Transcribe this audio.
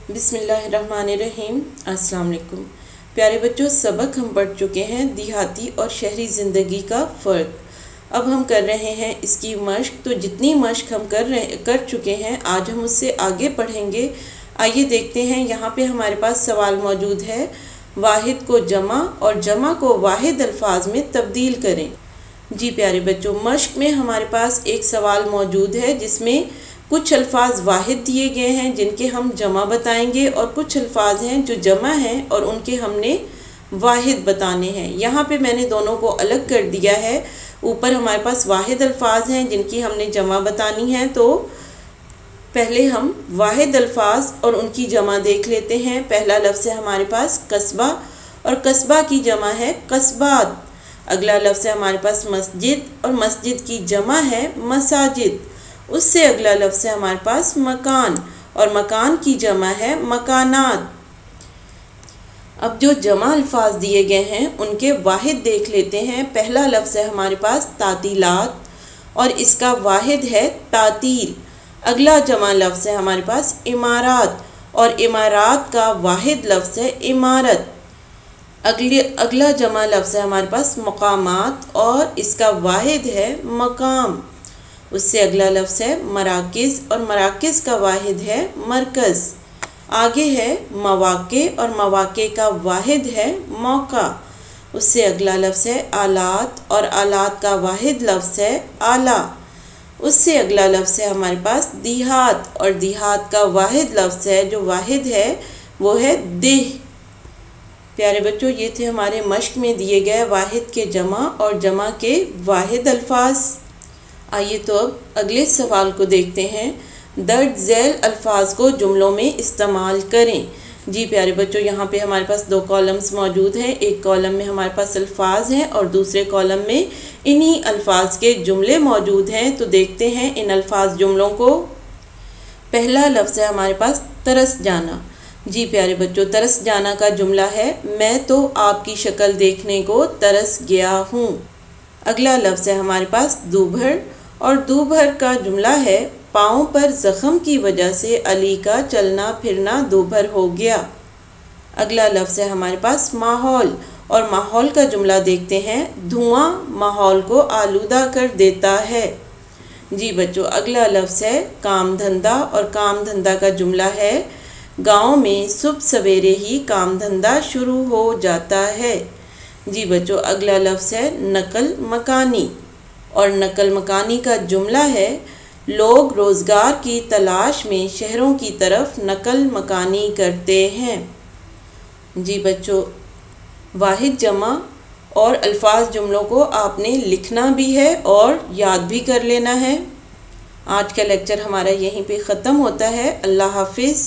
बिस्मिल्लाहिर्रहमानिर्रहीम। अस्सलाम वालेकुम प्यारे बच्चों, सबक हम पढ़ चुके हैं देहाती और शहरी ज़िंदगी का फ़र्क। अब हम कर रहे हैं इसकी मश्क। तो जितनी मश्क हम कर चुके हैं आज हम उससे आगे पढ़ेंगे। आइए देखते हैं। यहाँ पे हमारे पास सवाल मौजूद है, वाहिद को जमा और जमा को वाहिद अल्फाज में तब्दील करें। जी प्यारे बच्चों, मश्क में हमारे पास एक सवाल मौजूद है जिसमें कुछ अल्फाज वाहिद दिए गए हैं जिनके हम जमा बताएंगे और कुछ अल्फाज हैं जो जमा हैं और उनके हमने वाहिद बताने हैं। यहाँ पे मैंने दोनों को अलग कर दिया है। ऊपर हमारे पास वाहिद अल्फाज हैं जिनकी हमने जमा बतानी है, तो पहले हम वाहिद अल्फाज और उनकी जमा देख लेते हैं। पहला लफ्ज़ है हमारे पास कस्बा और कस्बा की जमा है कस्बात। अगला लफ्ज़ है हमारे पास मस्जिद और मस्जिद की जमा है मसाजिद। उससे अगला लफ्ज़ है हमारे पास मकान और मकान की जमा है मकानात। अब जो जमा अल्फाज दिए गए हैं उनके वाहिद देख लेते हैं। पहला लफ्ज़ है हमारे पास तातीलात और इसका वाहिद है तातील। अगला जमा लफ्ज़ है हमारे पास इमारात और इमारात का वाहिद लफ्ज़ है इमारत। अगला जमा लफ्ज़ है हमारे पास मकामात और इसका वाहिद है मकाम। उससे अगला लफ्ज़ है मराकिज़ और मराकिज़ का वाहिद है मरकज़। आगे है मवाक़े और मवाक़े का वाहिद है मौका। उससे अगला लफ्ज़ है आलात और आलात का वाहिद लफ्ज़ है आला। उससे अगला लफ्ज़ है हमारे पास देहात और देहात का वाहिद लफ्ज़ है जो वाहिद है वो है देह। प्यारे बच्चों, ये थे हमारे मश्क में दिए गए वाहिद के जमा और जमा के वाहिद अल्फाज। आइए तो अब अगले सवाल को देखते हैं। दर्ज झैल अल्फाज को जुमलों में इस्तेमाल करें। जी प्यारे बच्चों, यहाँ पे हमारे पास दो कॉलम्स मौजूद हैं। एक कॉलम में हमारे पास अल्फाज हैं और दूसरे कॉलम में इन्हीं अल्फाज के जुमले मौजूद हैं। तो देखते हैं इन अल्फाज जुमलों को। पहला लफ्ज़ है हमारे पास तरस जाना। जी प्यारे बच्चों, तरस जाना का जुमला है, मैं तो आपकी शक्ल देखने को तरस गया हूँ। अगला लफ्ज़ है हमारे पास दूभर और दूभर का जुमला है, पाँव पर ज़ख़म की वजह से अली का चलना फिरना दूभर हो गया। अगला लफ्ज़ है हमारे पास माहौल और माहौल का जुमला देखते हैं, धुआं माहौल को आलूदा कर देता है। जी बच्चों, अगला लफ्ज़ है काम धंधा और काम धंधा का जुमला है, गांव में सुबह सवेरे ही काम धंधा शुरू हो जाता है। जी बच्चों, अगला लफ्ज़ है नकल मकानी और नकल मकानी का जुमला है, लोग रोज़गार की तलाश में शहरों की तरफ नकल मकानी करते हैं। जी बच्चों, वाहिद जमा और अल्फाज जुमलों को आपने लिखना भी है और याद भी कर लेना है। आज का लेक्चर हमारा यहीं पे ख़त्म होता है। अल्लाह हाफिज़।